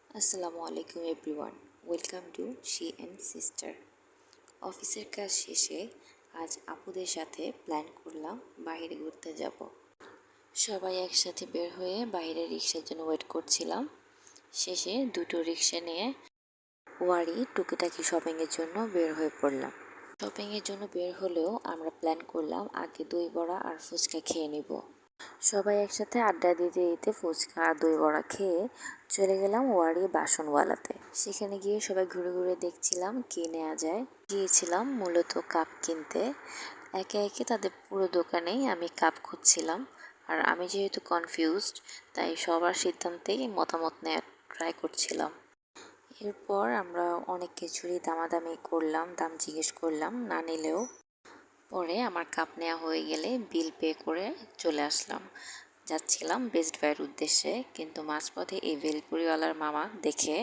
আসসালামু আলাইকুম everyone, welcome to she and sister. অফিসের কাজ শেষে আজ আপুদের সাথে প্ল্যান করলাম বাইরে ঘুরতে যাব। সবাই একসাথে বের হয়ে বাইরে রিক্সার জন্য ওয়েট করছিলাম। শেষে দুটো রিক্সা নিয়ে ওয়ারি টুকিটাকি শপিংয়ের জন্য বের হয়ে পড়লাম। শপিংয়ের জন্য বের হলেও আমরা প্ল্যান করলাম আগে দই বড়া আর ফুচকা খেয়ে নিব। সবাই একসাথে আড্ডা দিতে দিতে ফুচকা আর দই বড়া খেয়ে চলে গেলাম ওয়ারি বাসনওয়ালাতে। সেখানে গিয়ে সবাই ঘুরে ঘুরে দেখছিলাম কি নেওয়া যায়। গিয়েছিলাম মূলত কাপ কিনতে। একে একে তাদের পুরো দোকানেই আমি কাপ খুঁজছিলাম। আর আমি যেহেতু কনফিউজড, তাই সবার সিদ্ধান্তেই মতামত নেওয়ার ট্রাই করছিলাম। এরপর আমরা অনেক কিছুরই দামাদামি করলাম, দাম জিজ্ঞেস করলাম, না নিলেও পরে আমার কাপ নেওয়া হয়ে গেলে বিল পে করে চলে আসলাম। যাচ্ছিলাম বেস্ট বাইয়ের উদ্দেশ্যে, কিন্তু মাঝপথে এই ভেলপুরিওয়ালার মামা দেখে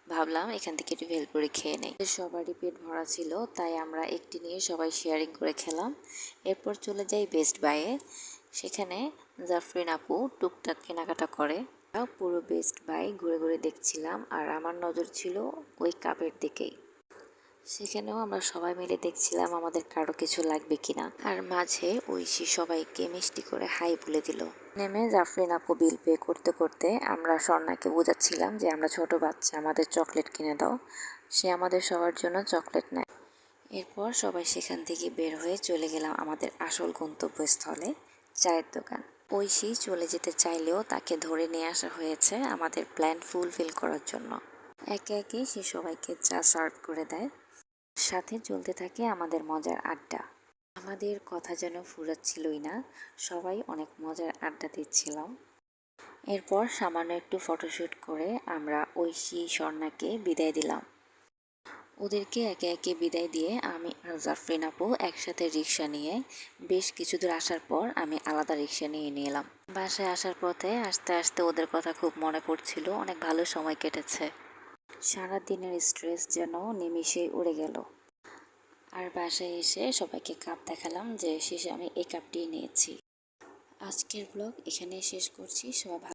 ভাবলাম এখান থেকে একটু ভেলপুরি খেয়ে নেই। সবারই পেট ভরা ছিল, তাই আমরা একটি নিয়ে সবাই শেয়ারিং করে খেলাম। এরপর চলে যাই বেস্ট বাইয়ে। সেখানে জাফরিন আপু টুকটাক কেনাকাটা করে। পুরো বেস্ট বাই ঘুরে ঘুরে দেখছিলাম, আর আমার নজর ছিল ওই কাপের দিকেই। সেখানেও আমরা সবাই মিলে দেখছিলাম আমাদের কারো কিছু লাগবে কিনা। আর মাঝে ঐশী সবাইকে মিষ্টি করে হাই বলে দিল। নেমে জাফরিন আপু বিল পে করতে করতে আমরা স্বর্ণাকে বোঝাচ্ছিলাম যে আমরা ছোট বাচ্চা, আমাদের চকলেট কিনে দাও। সে আমাদের সবার জন্য চকলেট নেয়। এরপর সবাই সেখান থেকে বের হয়ে চলে গেলাম আমাদের আসল গন্তব্যস্থলে, চায়ের দোকান। ঐশী চলে যেতে চাইলেও তাকে ধরে নিয়ে আসা হয়েছে আমাদের প্ল্যান ফুলফিল করার জন্য। একে একে সে সবাইকে চা সার্ভ করে দেয়। সাথে চলতে থাকে আমাদের মজার আড্ডা। আমাদের কথা যেন ফুরাচ্ছিলই না, সবাই অনেক মজার আড্ডা দিচ্ছিলাম। এরপর সামান্য একটু ফটোশ্যুট করে আমরা ঐশী স্বর্ণাকে বিদায় দিলাম। ওদেরকে একে একে বিদায় দিয়ে আমি আর জাফরিন আপু একসাথে রিক্সা নিয়ে বেশ কিছু দূর আসার পর আমি আলাদা রিক্সা নিয়ে নিলাম। বাসায় আসার পথে আস্তে আস্তে ওদের কথা খুব মনে পড়ছিল, অনেক ভালো সময় কেটেছে। সারাদিনের স্ট্রেস যেন নিমিষেই উড়ে গেল। আর বাসায় এসে সবাইকে কাপ দেখালাম যে শেষে আমি এই কাপটিই নিয়েছি। আজকের ব্লগ এখানেই শেষ করছি। সবাই